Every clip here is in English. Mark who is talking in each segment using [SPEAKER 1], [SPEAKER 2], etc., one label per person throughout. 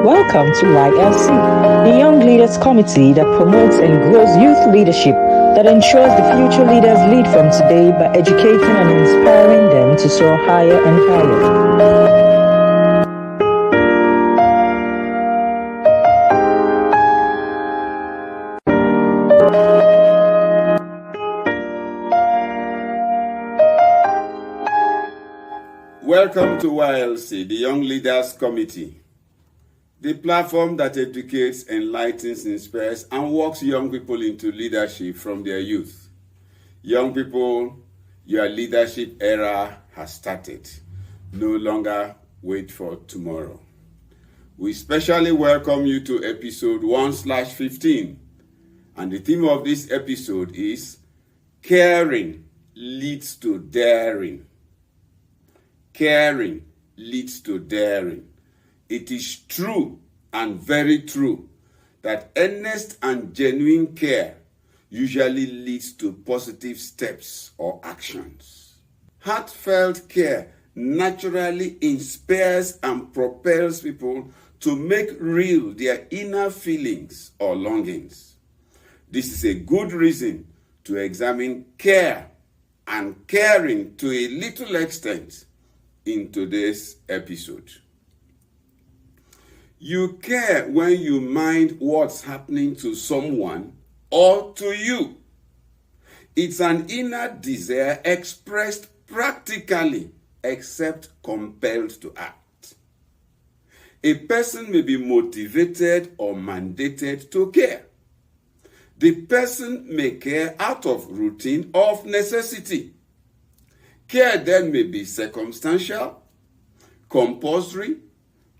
[SPEAKER 1] Welcome to YLC, the Young Leaders Committee that promotes and grows youth leadership that ensures the future leaders lead from today by educating and inspiring them to soar higher and higher.
[SPEAKER 2] Welcome to YLC, the Young Leaders Committee, the platform that educates, enlightens, inspires, and walks young people into leadership from their youth. Young people, your leadership era has started. No longer wait for tomorrow. We specially welcome you to episode 1/15, and the theme of this episode is Caring Leads to Daring. Caring leads to daring. It is true and very true that earnest and genuine care usually leads to positive steps or actions. Heartfelt care naturally inspires and propels people to make real their inner feelings or longings. This is a good reason to examine care and caring to a little extent in today's episode. You care when you mind what's happening to someone or to you. It's an inner desire expressed practically except compelled to act. A person may be motivated or mandated to care. The person may care out of routine or of necessity. Care then may be circumstantial, compulsory,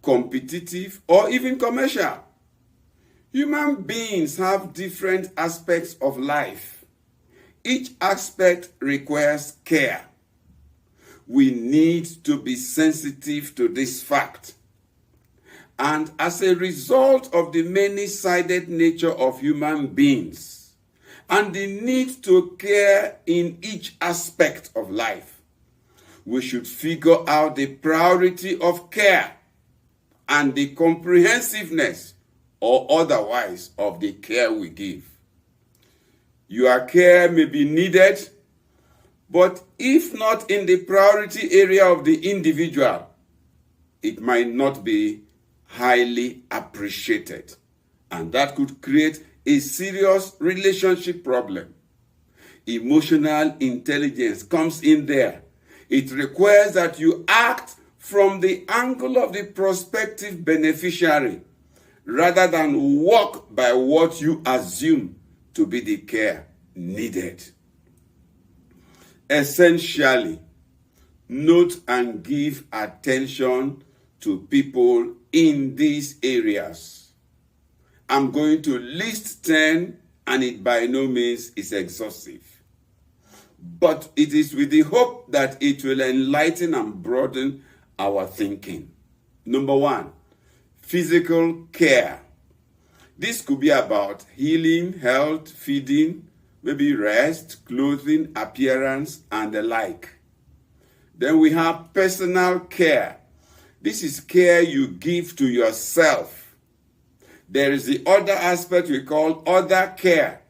[SPEAKER 2] competitive, or even commercial. Human beings have different aspects of life. Each aspect requires care. We need to be sensitive to this fact. And as a result of the many-sided nature of human beings, and the need to care in each aspect of life, we should figure out the priority of care and the comprehensiveness or otherwise of the care we give. Your care may be needed, but if not in the priority area of the individual, it might not be highly appreciated, and that could create a serious relationship problem. Emotional intelligence comes in there. It requires that you act from the angle of the prospective beneficiary rather than walk by what you assume to be the care needed. Essentially, note and give attention to people in these areas. I'm going to list 10, and it by no means is exhaustive. But it is with the hope that it will enlighten and broaden our thinking. Number 1, physical care. This could be about healing, health, feeding, maybe rest, clothing, appearance, and the like. Then we have personal care. This is care you give to yourself. There is the other aspect we call other care,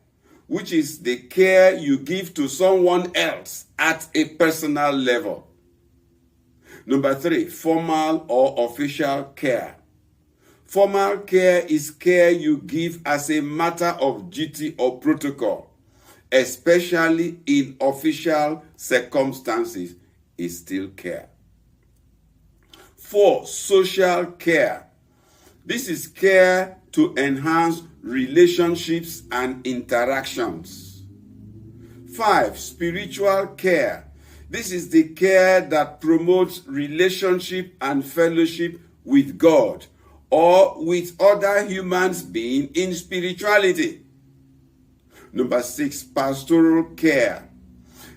[SPEAKER 2] which is the care you give to someone else at a personal level. Number 3, formal or official care. Formal care is care you give as a matter of duty or protocol, especially in official circumstances, is still care. 4, social care. This is care to enhance relationships and interactions. 5, spiritual care. This is the care that promotes relationship and fellowship with God or with other human beings in spirituality. Number 6, pastoral care.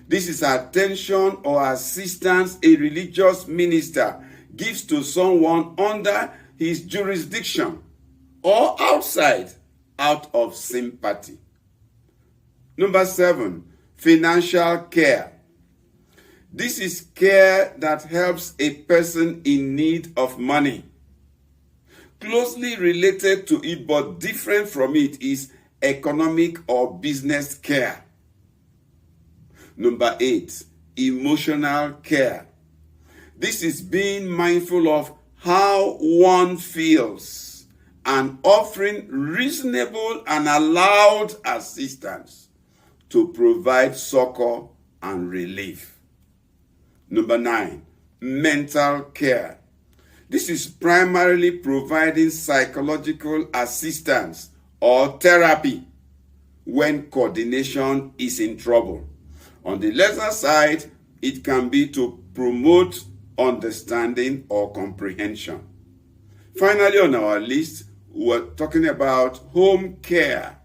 [SPEAKER 2] This is attention or assistance a religious minister gives to someone under his jurisdiction or outside, out of sympathy. Number 7, financial care. This is care that helps a person in need of money. Closely related to it but different from it is economic or business care. Number 8, emotional care. This is being mindful of how one feels and offering reasonable and allowed assistance to provide succor and relief. Number 9, mental care. This is primarily providing psychological assistance or therapy when coordination is in trouble. On the lesser side, it can be to promote understanding or comprehension. Finally, on our list, we're talking about home care.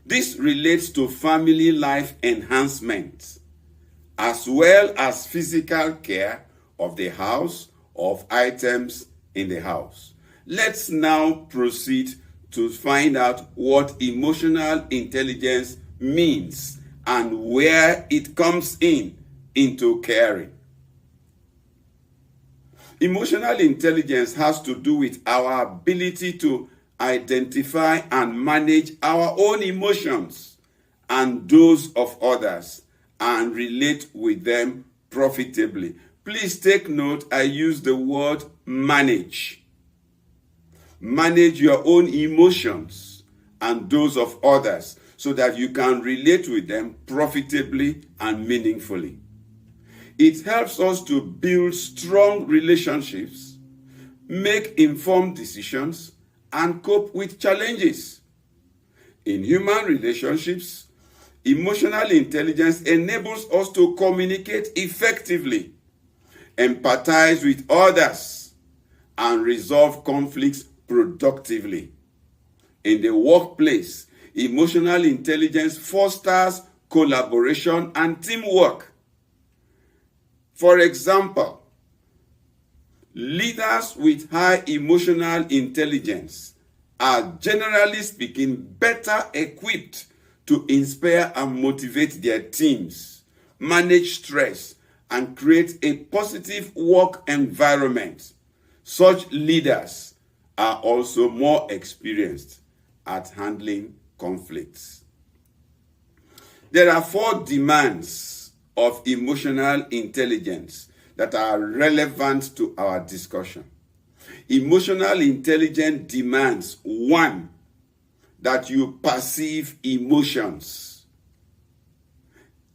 [SPEAKER 2] This relates to family life enhancement, as well as physical care of the house, of items in the house. Let's now proceed to find out what emotional intelligence means and where it comes into caring. Emotional intelligence has to do with our ability to identify and manage our own emotions and those of others and relate with them profitably. Please take note, I use the word manage. Manage your own emotions and those of others so that you can relate with them profitably and meaningfully. It helps us to build strong relationships, make informed decisions, and cope with challenges. In human relationships, emotional intelligence enables us to communicate effectively, empathize with others, and resolve conflicts productively. In the workplace, emotional intelligence fosters collaboration and teamwork. For example, leaders with high emotional intelligence are, generally speaking, better equipped to inspire and motivate their teams, manage stress, and create a positive work environment. Such leaders are also more experienced at handling conflicts. There are 4 demands of emotional intelligence that are relevant to our discussion. Emotional intelligence demands 1, that you perceive emotions.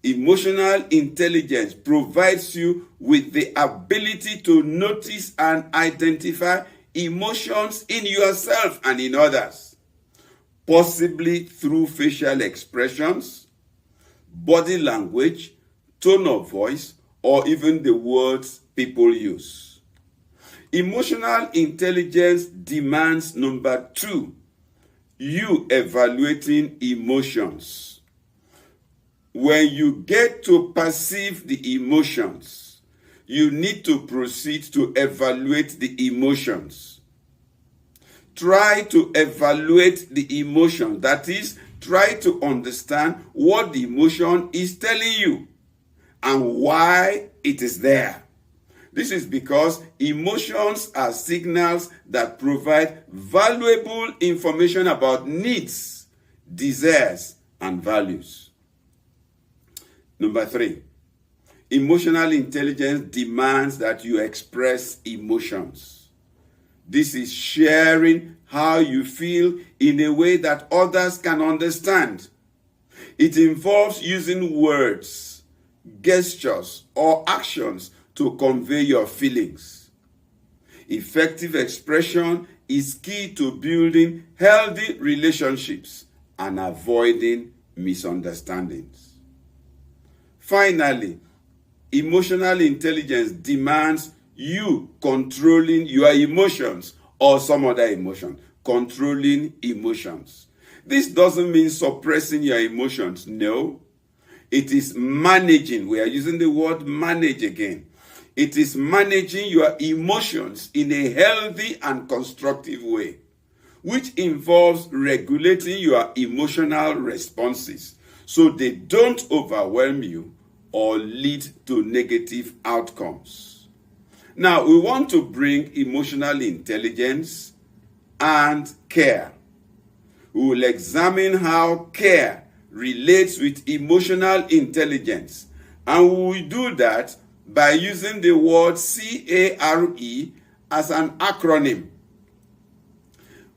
[SPEAKER 2] Emotional intelligence provides you with the ability to notice and identify emotions in yourself and in others, possibly through facial expressions, body language, tone of voice, or even the words people use. Emotional intelligence demands number 2, you evaluating emotions. When you get to perceive the emotions, you need to proceed to evaluate the emotions. Try to evaluate the emotion. That is, try to understand what the emotion is telling you and why it is there. This is because emotions are signals that provide valuable information about needs, desires, and values. Number 3, emotional intelligence demands that you express emotions. This is sharing how you feel in a way that others can understand. It involves using words, gestures, or actions to convey your feelings. Effective expression is key to building healthy relationships and avoiding misunderstandings. Finally, emotional intelligence demands you controlling your emotions or some other emotion. Controlling emotions. This doesn't mean suppressing your emotions. No. It is managing. We are using the word manage again. It is managing your emotions in a healthy and constructive way, which involves regulating your emotional responses so they don't overwhelm you or lead to negative outcomes. Now, we want to bring emotional intelligence and care. We will examine how care relates with emotional intelligence. And we will do that by using the word CARE as an acronym.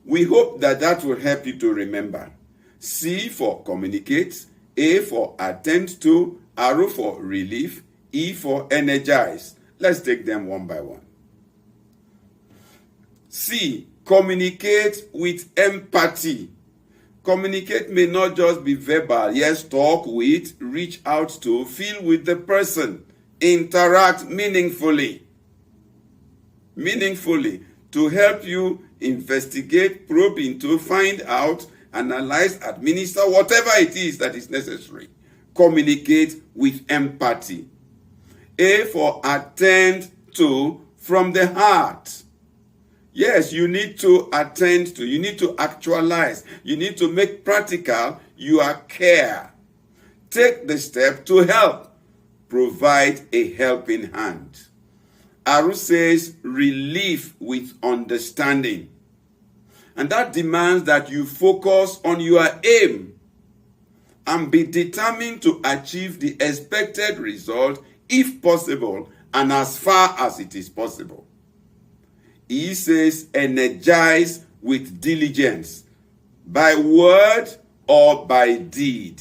[SPEAKER 2] We hope that that will help you to remember. C for communicate, A for attend to, R for relief, E for energize. Let's take them one by one. C, communicate with empathy. Communicate may not just be verbal. Yes, talk with, reach out to, feel with the person, interact meaningfully. Meaningfully, to help you investigate, probe into, find out, analyze, administer, whatever it is that is necessary. Communicate with empathy. A for attend to, from the heart. Yes, you need to attend to, you need to actualize, you need to make practical your care. Take the step to help. Provide a helping hand. Aru says relief with understanding. And that demands that you focus on your aim and be determined to achieve the expected result if possible and as far as it is possible. He says energize with diligence, by word or by deed.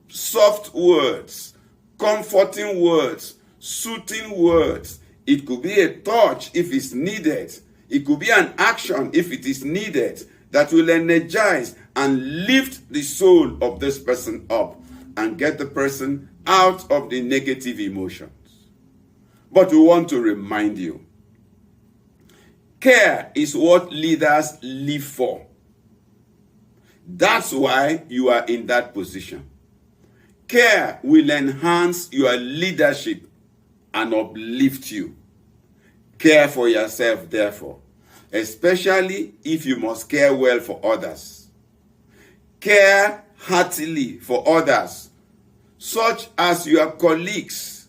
[SPEAKER 2] Soft words, comforting words, soothing words. It could be a touch if it's needed. It could be an action if it is needed that will energize and lift the soul of this person up and get the person out of the negative emotions. But we want to remind you, care is what leaders live for. That's why you are in that position. Care will enhance your leadership and uplift you. Care for yourself, therefore, especially if you must care well for others. Care heartily for others, such as your colleagues,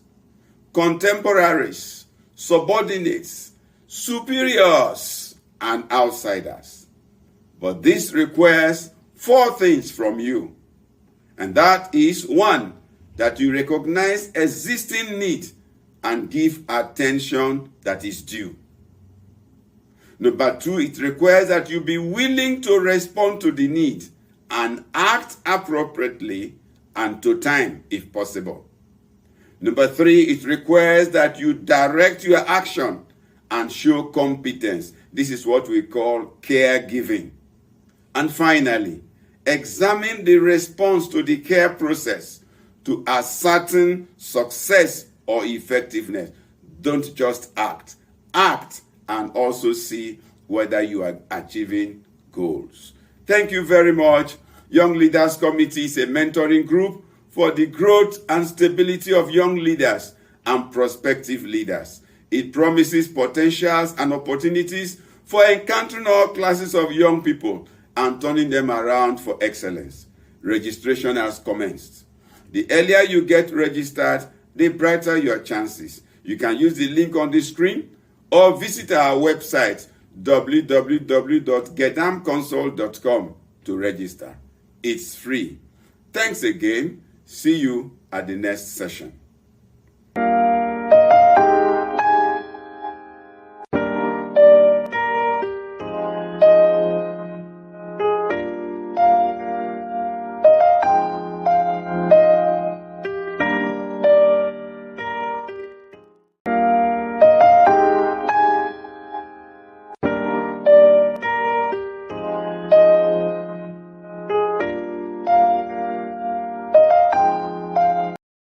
[SPEAKER 2] contemporaries, subordinates, superiors, and outsiders. But this requires 4 things from you. And that is 1, that you recognize existing need and give attention that is due. Number 2, it requires that you be willing to respond to the need and act appropriately and to time if possible. Number 3, it requires that you direct your action and show competence. This is what we call caregiving. And finally, examine the response to the care process to ascertain success or effectiveness. Don't just act. Act and also see whether you are achieving goals. Thank you very much. Young Leaders Committee is a mentoring group for the growth and stability of young leaders and prospective leaders. It promises potentials and opportunities for encountering all classes of young people and turning them around for excellence. Registration has commenced. The earlier you get registered, the brighter your chances. You can use the link on the screen or visit our website www.gedamconsult.com to register. It's free. Thanks again. See you at the next session.